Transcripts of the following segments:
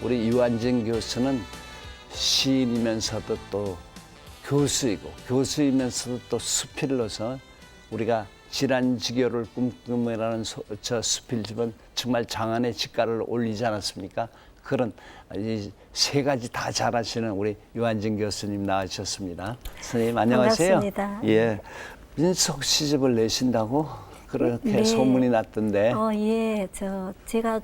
우리 유한진 교수는 시인이면서도 또 교수이고 교수이면서도 또 수필로서 우리가 질환지교를 꿈꾸며라는 저 수필집은 정말 장안의 직가를 올리지 않았습니까? 그런 이 세 가지 다 잘하시는 우리 유한진 교수님 나와주셨습니다. 선생님 안녕하세요. 반갑습니다. 예, 민속 시집을 내신다고 그렇게 네. 소문이 났던데. 예, 제가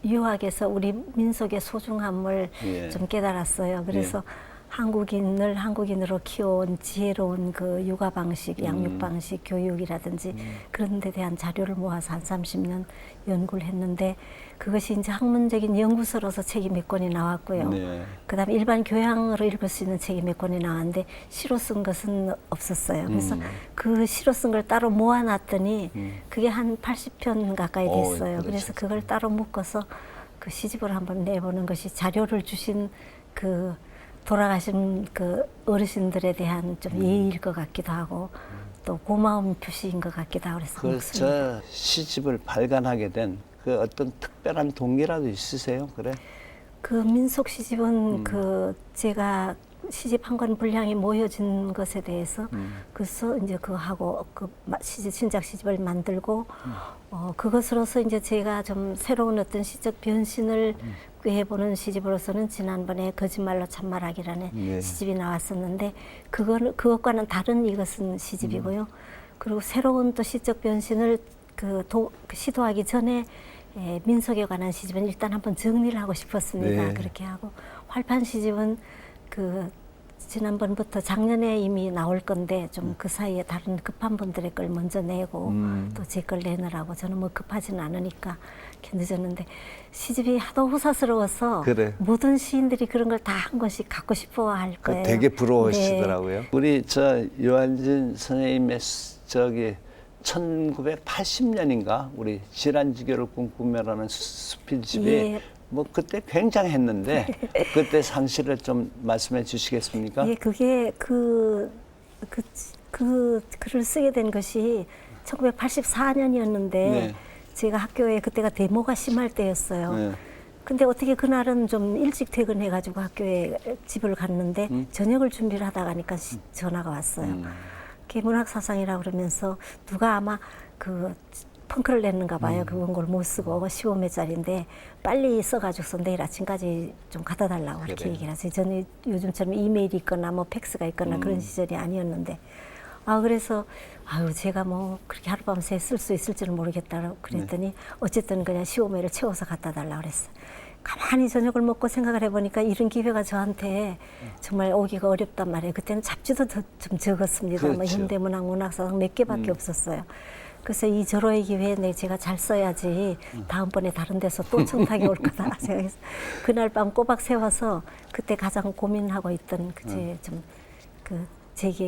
유학에서 우리 민속의 소중함을 예. 좀 깨달았어요. 그래서 한국인을 한국인으로 키워온 지혜로운 그 육아 방식, 양육 방식, 교육이라든지 그런 데 대한 자료를 모아서 한 30년 연구를 했는데 그것이 이제 학문적인 연구서로서 책이 몇 권이 나왔고요. 네. 그다음에 일반 교양으로 읽을 수 있는 책이 몇 권이 나왔는데 시로 쓴 것은 없었어요. 그래서 그 시로 쓴 걸 따로 모아놨더니 그게 한 80편 가까이 됐어요. 그래서 그걸 따로 묶어서 그 시집을 한번 내보는 것이 자료를 주신 그 돌아가신 그 어르신들에 대한 좀 예의일 것 같기도 하고 또 고마움 표시인 것 같기도 하고 그래서 저 시집을 발간하게 된 그 어떤 특별한 동기라도 있으세요? 그래? 그 민속 시집은 그 제가 시집 한 권 분량이 모여진 것에 대해서 그래서 이제 그하고 그 시집 신작 시집을 만들고 그것으로서 이제 제가 좀 새로운 어떤 시적 변신을 꾀해보는 시집으로서는 지난번에 거짓말로 참말하기라는 네. 시집이 나왔었는데 그것과는 다른 이것은 시집이고요. 그리고 새로운 또 시적 변신을 시도하기 전에 민속에 관한 시집은 일단 한번 정리를 하고 싶었습니다. 네. 그렇게 하고 활판 시집은 그 지난번부터 작년에 이미 나올 건데 좀 그 사이에 다른 급한 분들의 걸 먼저 내고 또 제 걸 내느라고 저는 뭐 급하지는 않으니까 이렇게 늦었는데 시집이 하도 후사스러워서 그래. 모든 시인들이 그런 걸 다 한 권씩 갖고 싶어 할 거예요. 되게 부러워하시더라고요. 네. 우리 저 유한진 선생님의 저기 1980년인가 우리 질환지교를 꿈꾸며라는 수필집이 예. 뭐 그때 굉장했는데 그때 상시를 좀 말씀해 주시겠습니까? 예, 그게 그 글을 쓰게 된 것이 1984년이었는데 네. 제가 학교에 그때가 데모가 심할 때였어요. 네. 근데 어떻게 그날은 좀 일찍 퇴근해가지고 학교에 집을 갔는데 저녁을 준비를 하다 가니까 전화가 왔어요. 그게 문학사상이라고 그러면서 누가 아마 그 펑크를 냈는가 봐요. 그 원고를 못 쓰고 15매짜리인데 빨리 써가지고서 내일 아침까지 좀 갖다 달라고 이렇게 그래요. 얘기를 하세요. 저는 요즘처럼 이메일이 있거나 뭐 팩스가 있거나 그런 시절이 아니었는데 그래서 제가 뭐 그렇게 하룻밤새 쓸 수 있을지는 모르겠다고 그랬더니 어쨌든 그냥 15매를 채워서 갖다 달라고 그랬어요. 가만히 저녁을 먹고 생각을 해보니까 이런 기회가 저한테 정말 오기가 어렵단 말이에요. 그때는 잡지도 좀 적었습니다. 그렇죠. 뭐 현대문학, 문학사상 몇 개밖에 없었어요. 그래서 이 절호의 기회에 제가 잘 써야지 다음번에 다른 데서 또 청탁이 올 거다 생각해서 그날 밤 꼬박 세워서 그때 가장 고민하고 있던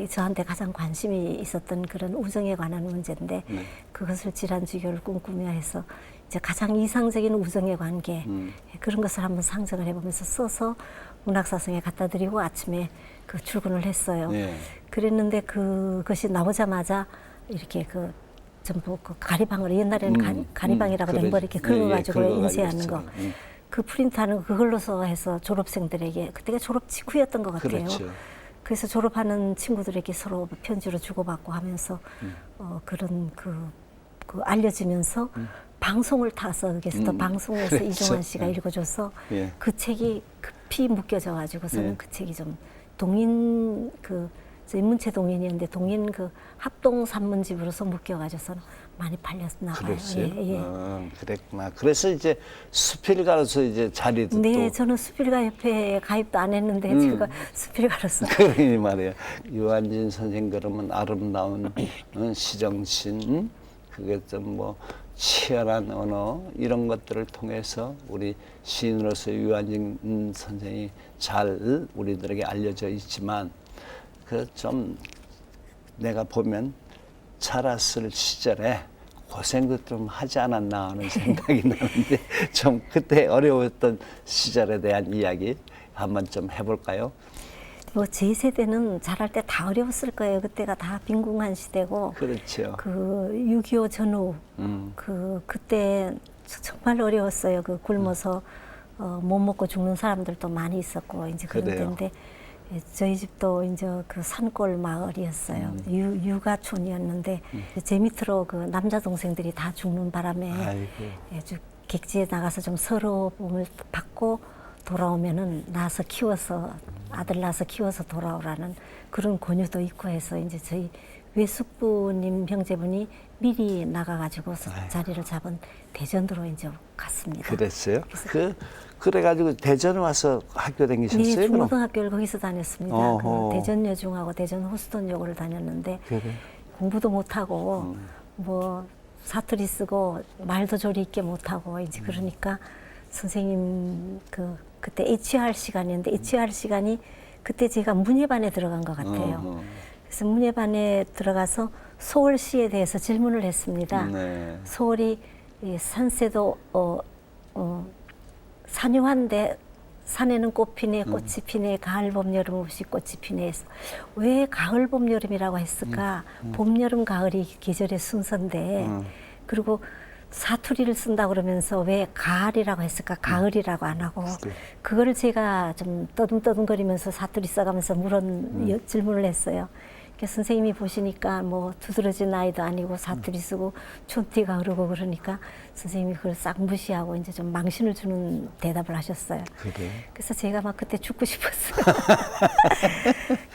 저한테 가장 관심이 있었던 그런 우정에 관한 문제인데 그것을 질환지교를 꿈꾸며 해서 이제 가장 이상적인 우정의 관계 그런 것을 한번 상정을 해보면서 써서 문학사상에 갖다 드리고 아침에 그 출근을 했어요. 네. 그랬는데 그것이 나오자마자 이렇게 전부 가리방으로 옛날에는 가리방이라고 그래. 멤버 이렇게 긁어가지고 긁어가지고 인쇄하는 거. 그 프린트하는 거 그걸로서 해서 졸업생들에게 그때가 졸업 직후였던 것 같아요. 그렇죠. 그래서 졸업하는 친구들에게 서로 편지로 주고받고 하면서 그런 알려지면서 방송을 타서 거기서 방송에서 그렇죠. 이종환 씨가 읽어줘서 예. 그 책이 급히 묶여져 가지고서는 그 책이 좀 동인 저희 문체 동인이었는데 동인 합동 산문집으로서 묶여가지고서는 많이 팔렸나 봐요. 그랬어요? 예. 그랬구나. 그래서 이제 수필가로서 이제 자리도 네, 또 저는 수필가 협회에 가입도 안 했는데 제가 수필가로서 그러니 말이에요. 유한진 선생 그러면 아름다운 시정신, 그게 좀 뭐 치열한 언어 이런 것들을 통해서 우리 시인으로서 유한진 선생이 잘 우리들에게 알려져 있지만 좀 내가 보면 자랐을 시절에 고생도 좀 하지 않았나 하는 생각이 나는데 좀 그때 어려웠던 시절에 대한 이야기 한번 좀 해볼까요? 뭐 제 세대는 자랄 때 다 어려웠을 거예요. 그때가 다 빈궁한 시대고. 그렇죠. 6.25 전후 그때 정말 어려웠어요. 굶어서 못 먹고 죽는 사람들도 많이 있었고 이제 그런 그래요. 때인데 저희 집도 이제 그 산골 마을이었어요. 육아촌이었는데 제 밑으로 그 남자 동생들이 다 죽는 바람에 아이고. 아주 객지에 나가서 좀 서러움을 받고 돌아오면은 낳아서 키워서 아들 낳아서 키워서 돌아오라는 그런 권유도 있고 해서 이제 저희 외숙부님 형제분이 미리 나가가지고 자리를 잡은 대전으로 이제 갔습니다. 그랬어요? 그래가지고 대전에 와서 학교 네, 다니셨어요? 그럼? 중고등학교를 거기서 다녔습니다. 어허. 그 대전여중하고 대전 호스턴여고를 다녔는데 그래. 공부도 못하고 뭐 사투리 쓰고 말도 조리 있게 못하고 이제 그러니까 선생님 그때 HR 시간이었는데 HR 시간이 그때 제가 문예반에 들어간 것 같아요. 그래서 문예반에 들어가서 서울시에 대해서 질문을 했습니다. 네. 서울이 이 산세도 산유한데 산에는 꽃 피네, 꽃이 피네, 가을, 봄, 여름 없이 꽃이 피네 해서 왜 가을, 봄, 여름이라고 했을까? 봄, 여름, 가을이 계절의 순서인데 그리고 사투리를 쓴다 그러면서 왜 가을이라고 했을까? 가을이라고 안 하고 그거를 제가 좀 떠듬떠듬거리면서 사투리 써가면서 질문을 했어요. 그러니까 선생님이 보시니까 뭐 두드러진 아이도 아니고 사투리 쓰고 촌티가 흐르고 그러니까 선생님이 그걸 싹 무시하고 이제 좀 망신을 주는 대답을 하셨어요. 그래. 그래서 제가 막 그때 죽고 싶었어요.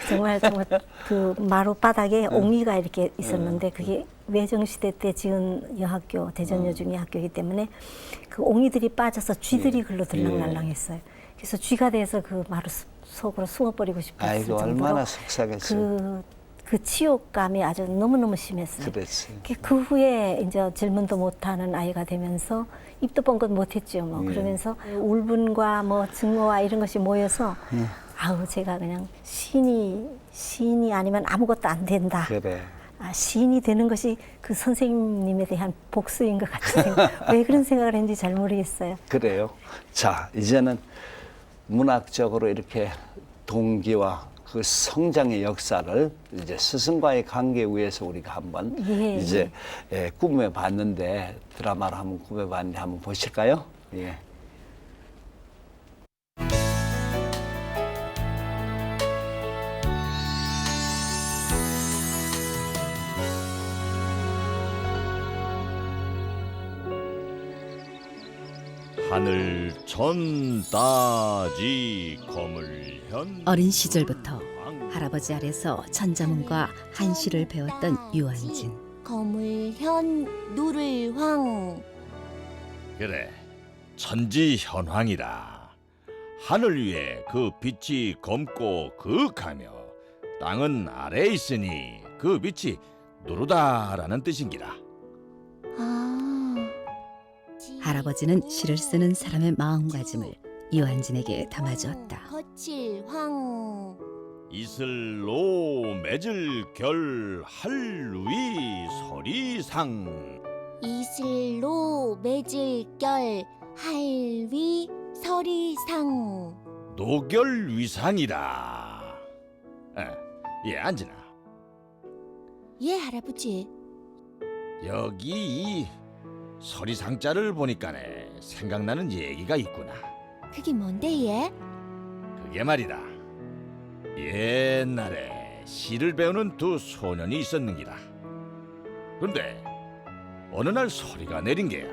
정말 그 마루 바닥에 옹이가 이렇게 있었는데 그게 외정시대 때 지은 여학교 대전여중 여학교이기 때문에 그 옹이들이 빠져서 쥐들이 글로 들락날락했어요. 그래서 쥐가 돼서 그 마루 속으로 숨어버리고 싶었을 아이고, 정도로 얼마나 속상했어요. 그 치욕감이 아주 너무너무 심했어요. 그랬어요. 그 후에 이제 질문도 못하는 아이가 되면서 입도 뻥긋 못했죠. 뭐 그러면서 울분과 뭐 증오와 이런 것이 모여서 아우 제가 그냥 시인이 아니면 아무것도 안 된다. 그래. 시인이 되는 것이 그 선생님에 대한 복수인 것 같은 왜 그런 생각을 했는지 잘 모르겠어요. 그래요. 자, 이제는 문학적으로 이렇게 동기와 그 성장의 역사를 이제 스승과의 관계 위에서 우리가 한번 이제 꾸며 봤는데 드라마로 한번 꾸며 봤는데 한번 보실까요? 예. 하늘 전다지 거물현. 어린 시절부터 할아버지 아래서 천자문과 한시를 배웠던 유한진. 거물현 누를황. 그래, 천지현황이라. 하늘 위에 그 빛이 검고 그윽하며 땅은 아래에 있으니 그 빛이 누르다라는 뜻인기라. 할아버지는 시를 쓰는 사람의 마음가짐을 유한진에게 담아주었다. 거칠황. 이슬로 맺을 결 할위 서리상. 이슬로 맺을 결 할위 서리상. 노결위상이라. 예, 앉으나. 예, 할아버지. 여기 이 서리상자를 보니까네 생각나는 얘기가 있구나. 그게 뭔데, 예? 그게 말이다, 옛날에 시를 배우는 두 소년이 있었는기라. 근데 어느 날 서리가 내린 게야.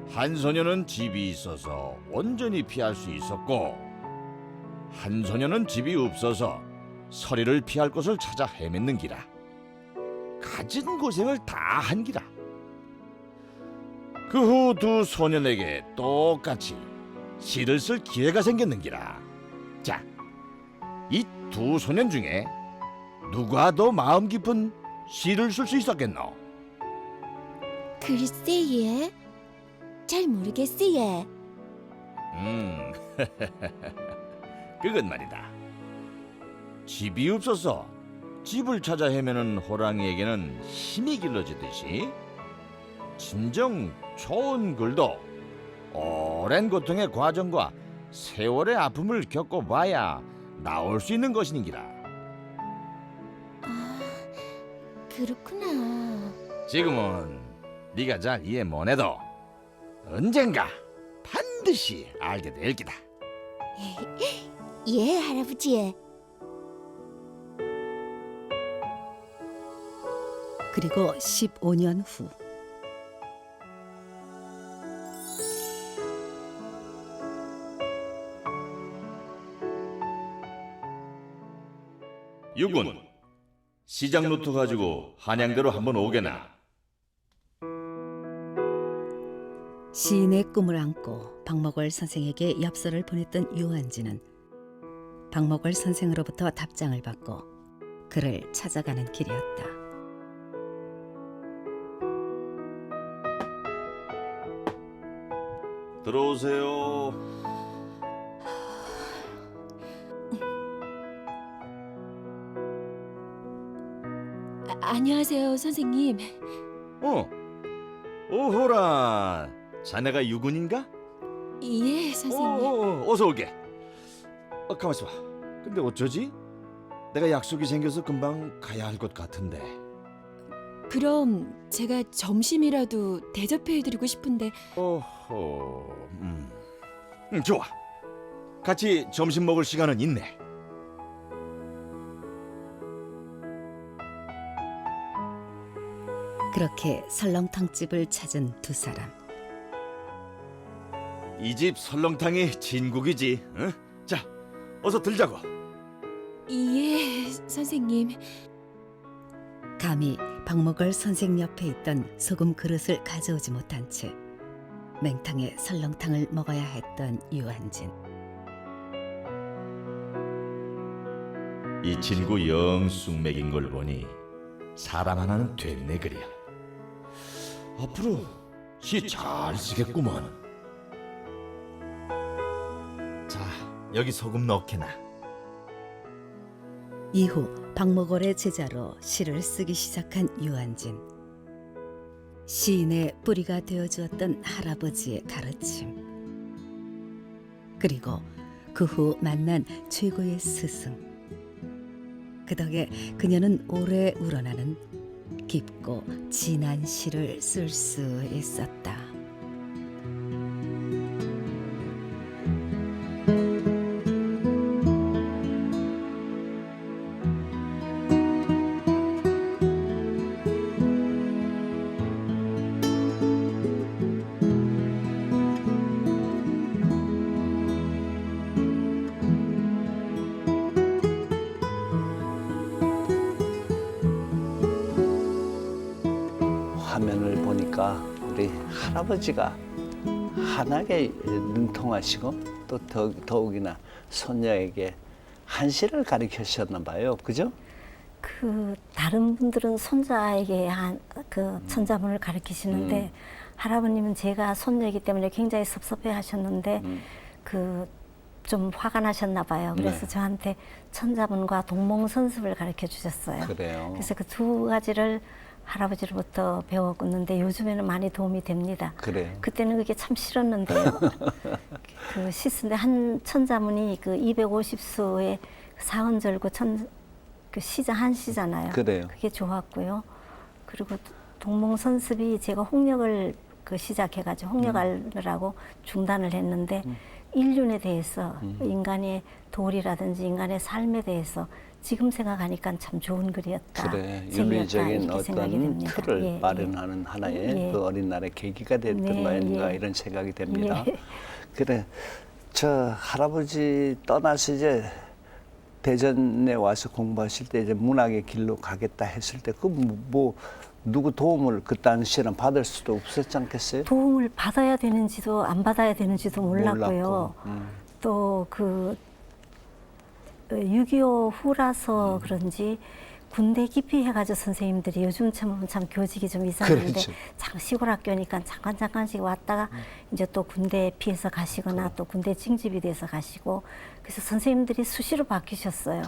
한 소년은 집이 있어서 온전히 피할 수 있었고, 한 소년은 집이 없어서 서리를 피할 곳을 찾아 헤맸는기라. 가진 고생을 다 한기라. 그 후 두 소년에게 똑같이 시를 쓸 기회가 생겼는기라. 자, 이 두 소년 중에 누가 더 마음 깊은 시를 쓸 수 있었겠노? 글쎄, 예. 잘 모르겠어, 예. 그건 말이다, 집이 없어서 집을 찾아 헤매는 호랑이에게는 힘이 길러지듯이 진정 좋은 글도 오랜 고통의 과정과 세월의 아픔을 겪어봐야 나올 수 있는 것이니라. 아, 그렇구나. 지금은 네가 잘 이해 못해도 언젠가 반드시 반드시 알게 될 기다. 예, 할아버지. 그리고 15년 후 유군, 시장 노트 가지고 한양대로 한번 오게나. 시인의 꿈을 안고 박목월 선생에게 엽서를 보냈던 유한진은 박목월 선생으로부터 답장을 받고 그를 찾아가는 길이었다. 들어오세요. 안녕하세요, 선생님. 오호라. 자네가 유군인가? 예, 선생님. 어서 오게. 가만 있어봐. 근데 어쩌지? 내가 약속이 생겨서 금방 가야 할 것 같은데. 그럼 제가 점심이라도 대접해드리고 싶은데 오호. 좋아. 같이 점심 먹을 시간은 있네. 그렇게 설렁탕집을 찾은 두 사람. 이 집 설렁탕이 진국이지. 응? 자, 어서 들자고. 예, 선생님. 감히 박목월 선생 옆에 있던 소금 그릇을 가져오지 못한 채 맹탕에 설렁탕을 먹어야 했던 유한진. 이 친구 영 쑥맥인 걸 보니 사람 하나는 됐네 그려. 앞으로 시 잘 쓰겠구먼. 자, 여기 소금 넣게나. 이후 박목월의 제자로 시를 쓰기 시작한 유한진. 시인의 뿌리가 되어주었던 할아버지의 가르침. 그리고 그 후 만난 최고의 스승. 그 덕에 그녀는 오래 우러나는 깊고 진한 시를 쓸 수 있었다. 화면을 보니까 우리 할아버지가 환하게 능통하시고 또 더욱이나 손녀에게 한시를 가르치셨나 봐요. 그죠? 그 다른 분들은 손자에게 그 천자문을 가르치시는데 할아버님은 제가 손녀이기 때문에 굉장히 섭섭해 하셨는데 그 좀 화가 나셨나 봐요. 그래서 네. 저한테 천자문과 동몽선습을 가르쳐 주셨어요. 그래요. 그래서 그 두 가지를 할아버지로부터 배웠는데 요즘에는 많이 도움이 됩니다. 그래요. 그때는 그게 참 싫었는데요. 그 시스인데 한 천자문이 그 250수의 사언절구 그 시자 한 시잖아요. 그래요. 그게 좋았고요. 그리고 동몽선습이 제가 홍역을 그 시작해가지고 홍역하느라고 중단을 했는데 인륜에 대해서 인간의 도리라든지 인간의 삶에 대해서 지금 생각하니까 참 좋은 글이었다. 그래, 재미있다, 윤리적인 이렇게 생각이 어떤 됩니다. 틀을 예, 마련하는 하나의 예. 그 어린 날의 계기가 됐던 네, 거 아닌가 예. 이런 생각이 됩니다. 예. 그래, 저 할아버지 떠나서 이제 대전에 와서 공부하실 때 이제 문학의 길로 가겠다 했을 때 그 뭐 누구 도움을 그 당시에는 받을 수도 없었지 않겠어요? 도움을 받아야 되는지도 안 받아야 되는지도 몰랐고요. 몰랐고, 또 그 6.25 후라서 그런지 군대 깊이 해가지고 선생님들이 요즘처럼 참 교직이 좀 이상한데 그렇죠. 시골 학교니까 잠깐씩 왔다가 이제 또 군대 피해서 가시거나 또 군대 징집이 돼서 가시고 그래서 선생님들이 수시로 바뀌셨어요.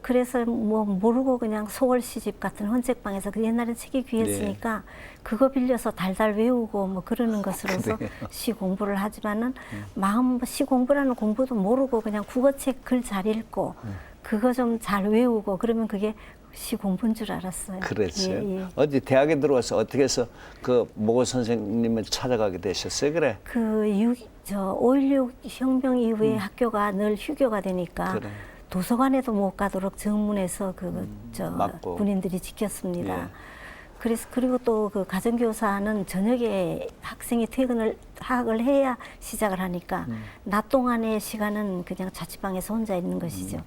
그래서 뭐 모르고 그냥 소월 시집 같은 헌책방에서 그 옛날에 책이 귀했으니까 그거 빌려서 달달 외우고 뭐 그러는 것으로서 시 공부를 하지만은 마음 시 공부라는 공부도 모르고 그냥 국어책 글 잘 읽고 그거 좀 잘 외우고 그러면 그게 시 공부인 줄 알았어요. 그랬어요. 예, 예. 어디 대학에 들어와서 어떻게 해서 그 모고 선생님을 찾아가게 되셨어요? 그래. 그 저 5.16 혁명 이후에 학교가 늘 휴교가 되니까 그래. 도서관에도 못 가도록 정문에서 막고. 군인들이 지켰습니다. 예. 그래서 그리고 또 그 가정교사는 저녁에 학생이 하학을 해야 시작을 하니까 낮 동안의 시간은 그냥 자취방에서 혼자 있는 것이죠.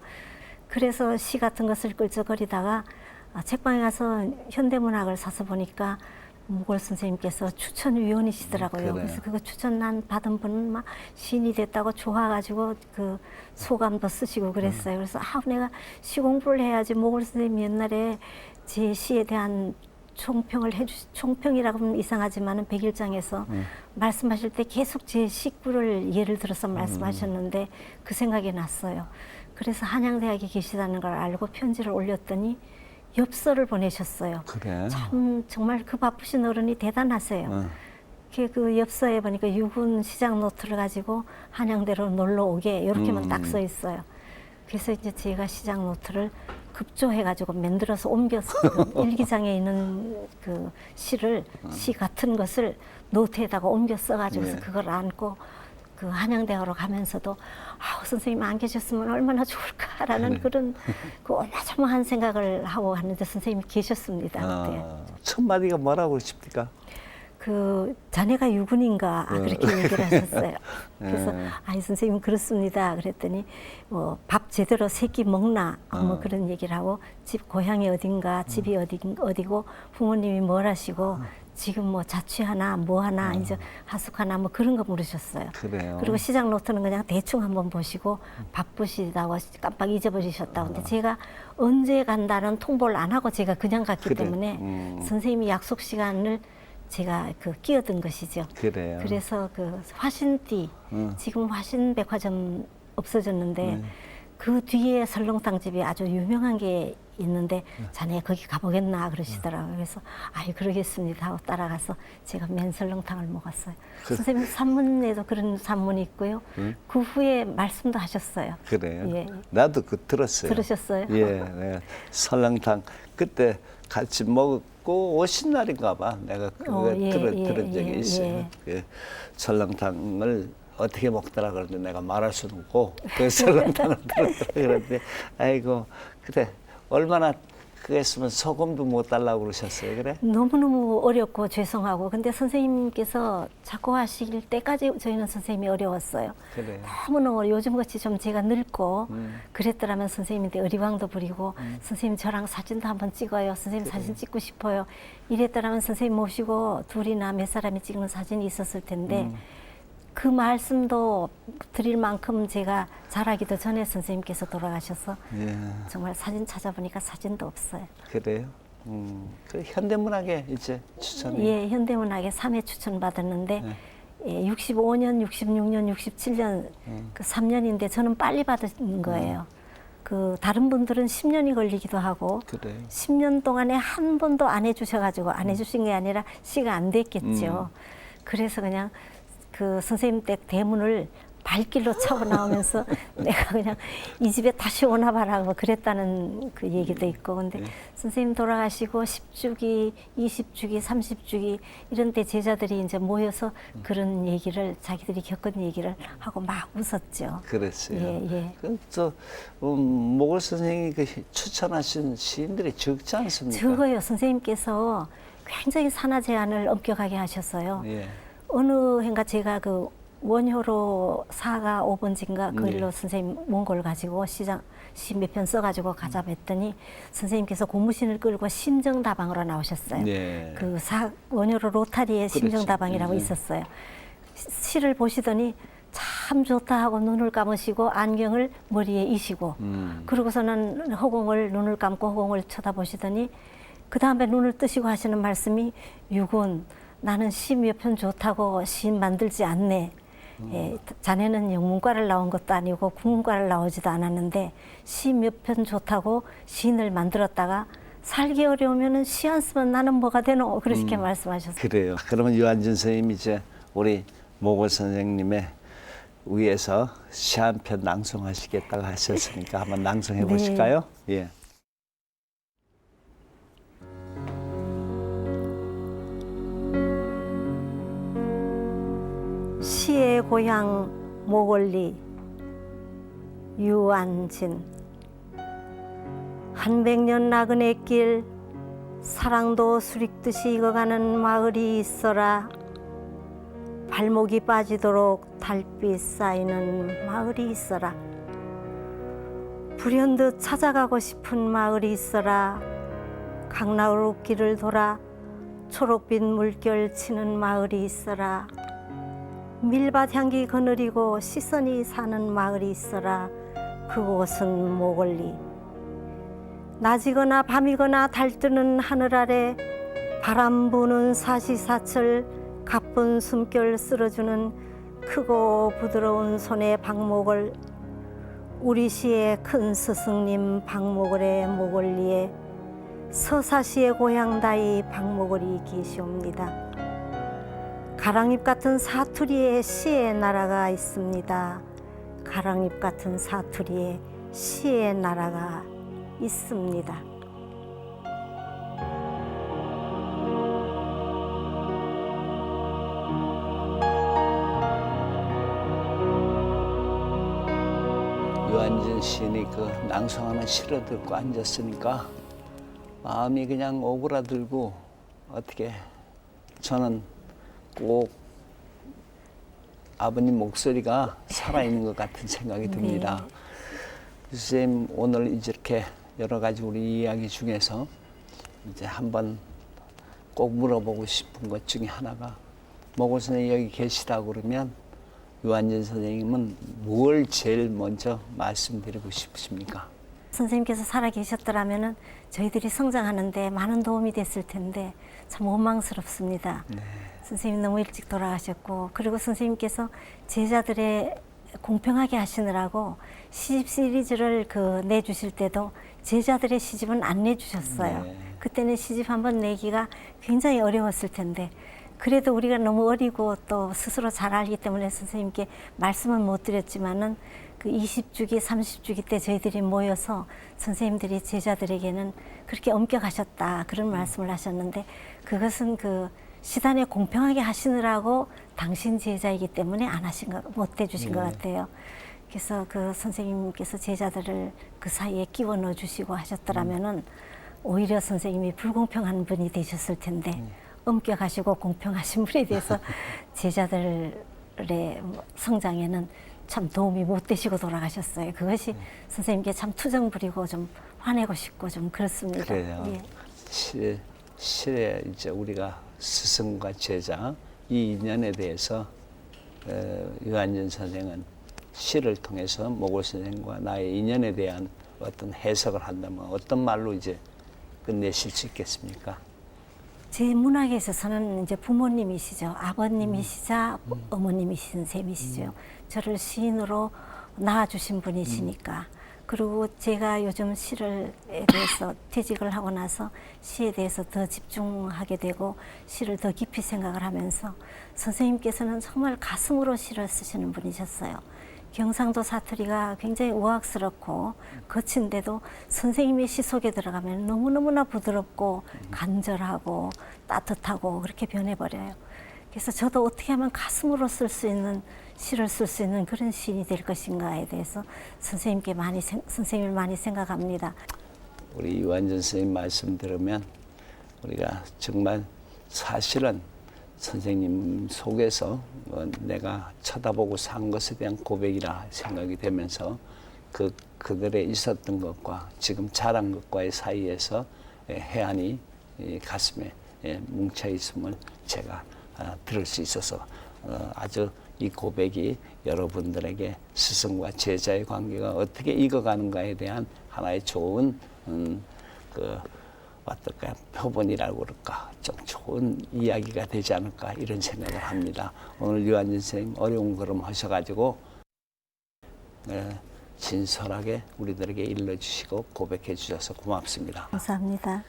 그래서 시 같은 것을 끌적거리다가 책방에 가서 현대문학을 사서 보니까 무골 선생님께서 추천위원이시더라고요. 그래. 그래서 그거 추천 받은 분은 막 시인이 됐다고 좋아가지고 그 소감도 쓰시고 그랬어요. 그래서 내가 시 공부를 해야지. 무골 선생님이 옛날에 제 시에 대한 총평이라고 하면 이상하지만은 백일장에서 말씀하실 때 계속 제 식구를 예를 들어서 말씀하셨는데 그 생각이 났어요. 그래서 한양대학에 계시다는 걸 알고 편지를 올렸더니 엽서를 보내셨어요. 그래. 참 정말 그 바쁘신 어른이 대단하세요. 그 엽서에 보니까 유군 시장 노트를 가지고 한양대로 놀러 오게 이렇게만 딱 써 있어요. 그래서 이제 제가 시장 노트를 급조해가지고 만들어서 옮겨서 일기장에 있는 그 시를 시 같은 것을 노트에다가 옮겨 써가지고서 예. 그걸 안고 그 한양대학으로 가면서도 선생님 안 계셨으면 얼마나 좋을까라는 그런 그 오마저마한 생각을 하고 갔는데 선생님이 계셨습니다. 그때. 첫 마디가 뭐라고 그러십니까? 그 자네가 유군인가 그렇게 얘기를 하셨어요. 그래서 아이 선생님 그렇습니다. 그랬더니 뭐 밥 제대로 세 끼 먹나 뭐 그런 얘기를 하고 집 고향이 어딘가 집이 어디고 부모님이 뭘 하시고 지금 뭐 자취하나 뭐 하나 이제 하숙하나 뭐 그런 거 물으셨어요. 그래요. 그리고 시장 노트는 그냥 대충 한번 보시고 바쁘시다고 깜빡 잊어버리셨다고. 근데 제가 언제 간다는 통보를 안 하고 제가 그냥 갔기 그래. 때문에 선생님이 약속 시간을 제가 끼어든 것이죠. 그래요. 그래서 그 화신띠 지금 화신백화점 없어졌는데 그 뒤에 설렁탕 집이 아주 유명한 게 있는데 자네 거기 가보겠나 그러시더라고요. 그래서 아이 그러겠습니다 하고 따라가서 제가 맨 설렁탕을 먹었어요. 선생님 산문에도 그런 산문이 있고요. 그 후에 말씀도 하셨어요. 그래요. 예. 나도 들었어요. 들으셨어요? 예, 네. 설렁탕 그때 같이 먹고 오신 날인가 봐. 내가 그거 들은 적이 있어요. 그 설렁탕을 어떻게 먹더라 그러는데 내가 말할 수는 없고 그 설렁탕을 들었더라 그러는데 아이고 그래 얼마나 그랬으면 소금도 못 달라고 그러셨어요. 그래? 너무너무 어렵고 죄송하고 근데 선생님께서 자꾸 하실 때까지 저희는 선생님이 어려웠어요. 그래. 너무너무 요즘같이 좀 제가 늙고 그랬더라면 선생님한테 의리광도 부리고 선생님 저랑 사진도 한번 찍어요. 선생님 사진 찍고 싶어요. 이랬더라면 선생님 모시고 둘이나 몇 사람이 찍는 사진이 있었을 텐데 그 말씀도 드릴 만큼 제가 잘하기도 전에 선생님께서 돌아가셔서 예. 정말 사진 찾아보니까 사진도 없어요. 그래요. 그 현대문학에 이제 추천해. 예, 현대문학에 3회 추천받았는데 예, 65년, 66년, 67년 그 3년인데 저는 빨리 받은 거예요. 그 다른 분들은 10년이 걸리기도 하고 그래. 10년 동안에 한 번도 안 해주셔가지고 안 해주신 게 아니라 시가 안 됐겠죠. 그래서 그냥 그 선생님 댁 대문을 발길로 차고 나오면서 내가 그냥 이 집에 다시 오나 봐라 뭐 그랬다는 그 얘기도 있고 근데 선생님 돌아가시고 10주기, 20주기, 30주기 이런 때 제자들이 이제 모여서 그런 얘기를 자기들이 겪은 얘기를 하고 막 웃었죠. 그랬어요. 예, 예. 그또 모골 선생님이 그 추천하신 시인들이 적지 않습니까? 적어요. 선생님께서 굉장히 산하 제한을 엄격하게 하셨어요. 예. 어느 해인가 제가 그 원효로 4가 5번지인가 그 일로 선생님 원고를 가지고 시 몇 편 써가지고 가자 했더니 선생님께서 고무신을 끌고 심정다방으로 나오셨어요. 네. 그 원효로 로타리에 그렇지. 심정다방이라고 있었어요. 시를 보시더니 참 좋다 하고 눈을 감으시고 안경을 머리에 이시고 그러고서는 허공을 눈을 감고 허공을 쳐다보시더니 그 다음에 눈을 뜨시고 하시는 말씀이 유군 나는 시 몇 편 좋다고 시인 만들지 않네. 예, 자네는 영문과를 나온 것도 아니고 국문과를 나오지도 않았는데 시 몇 편 좋다고 시인을 만들었다가 살기 어려우면은 시 안 쓰면 나는 뭐가 되노? 그렇게 말씀하셨어요. 그래요. 그러면 유한진 선생님이 이제 우리 모골 선생님의 위에서 시 한 편 낭송하시겠다고 하셨으니까 한번 낭송해 보실까요? 예. 시의 서사시의 고향 모골리 유안진. 한백년 나그네 길 사랑도 수릭듯이 익어가는 마을이 있어라. 발목이 빠지도록 달빛 쌓이는 마을이 있어라. 불현듯 찾아가고 싶은 마을이 있어라. 강나루길을 돌아 초록빛 물결 치는 마을이 있어라. 밀밭 향기 거느리고 시선이 사는 마을이 있어라. 그곳은 모골리. 낮이거나 밤이거나 달뜨는 하늘 아래 바람 부는 사시사철 가쁜 숨결 쓸어주는 크고 부드러운 손의 박목을 우리 시의 큰 스승님 박목을의 모골리에 서사시의 고향다이 박목을이 계시옵니다. 가랑잎 같은 사투리에 시의 나라가 있습니다. 가랑잎 같은 사투리에 시의 나라가 있습니다. 유한진 시인이 그 낭송하는 시를 듣고 앉았으니까 마음이 그냥 오그라들고 어떻게 저는 꼭 아버님 목소리가 살아있는 것 같은 생각이 듭니다. 선생님 오늘 이렇게 여러 가지 우리 이야기 중에서 이제 한번 꼭 물어보고 싶은 것 중에 하나가 모골 선생님 여기 계시다고 그러면 유한진 선생님은 뭘 제일 먼저 말씀드리고 싶으십니까? 선생님께서 살아 계셨더라면은 저희들이 성장하는데 많은 도움이 됐을 텐데 참 원망스럽습니다. 네. 선생님 너무 일찍 돌아가셨고, 그리고 선생님께서 제자들의 공평하게 하시느라고 시집 시리즈를 내주실 때도 제자들의 시집은 안 내주셨어요. 네. 그때는 시집 한번 내기가 굉장히 어려웠을 텐데, 그래도 우리가 너무 어리고 또 스스로 잘 알기 때문에 선생님께 말씀은 못 드렸지만은 그 20주기, 30주기 때 저희들이 모여서 선생님들이 제자들에게는 그렇게 엄격하셨다 그런 말씀을 하셨는데, 그것은 그 시단에 공평하게 하시느라고 당신 제자이기 때문에 안 하신 거, 못 해주신 것 같아요. 그래서 그 선생님께서 제자들을 그 사이에 끼워 넣어 주시고 하셨더라면은 오히려 선생님이 불공평한 분이 되셨을 텐데 엄격하시고 공평하신 분에 대해서 제자들의 성장에는 참 도움이 못 되시고 돌아가셨어요. 그것이 선생님께 참 투정 부리고 좀 화내고 싶고 좀 그렇습니다. 그래요. 예. 실에 이제 우리가 스승과 제자 이 인연에 대해서 유한진 선생은 시를 통해서 모골 선생과 나의 인연에 대한 어떤 해석을 한다면 어떤 말로 이제 끝내실 수 있겠습니까? 제 문학에 있어서는 이제 부모님이시죠. 아버님이시자 어머님이신 셈이시죠. 저를 시인으로 낳아주신 분이시니까. 그리고 제가 요즘 시에 대해서 퇴직을 하고 나서 시에 대해서 더 집중하게 되고 시를 더 깊이 생각을 하면서 선생님께서는 정말 가슴으로 시를 쓰시는 분이셨어요. 경상도 사투리가 굉장히 우악스럽고 거친데도 선생님의 시 속에 들어가면 너무너무나 부드럽고 간절하고 따뜻하고 그렇게 변해버려요. 그래서 저도 어떻게 하면 가슴으로 쓸 수 있는 시를 쓸 수 있는 그런 시인이 될 것인가에 대해서 선생님을 많이 생각합니다. 우리 유한진 선생님 말씀 들으면 우리가 정말 사실은 선생님 속에서 내가 쳐다보고 산 것에 대한 고백이라 생각이 되면서 그들의 있었던 것과 지금 자란 것과의 사이에서 해안이 가슴에 뭉쳐 있음을 제가 들을 수 있어서 아주 이 고백이 여러분들에게 스승과 제자의 관계가 어떻게 익어가는가에 대한 하나의 좋은 어떨까 표본이라고 그럴까 좀 좋은 이야기가 되지 않을까 이런 생각을 합니다. 오늘 유한진 선생님 어려운 걸음 하셔가지고 진솔하게 우리들에게 일러주시고 고백해 주셔서 고맙습니다. 감사합니다.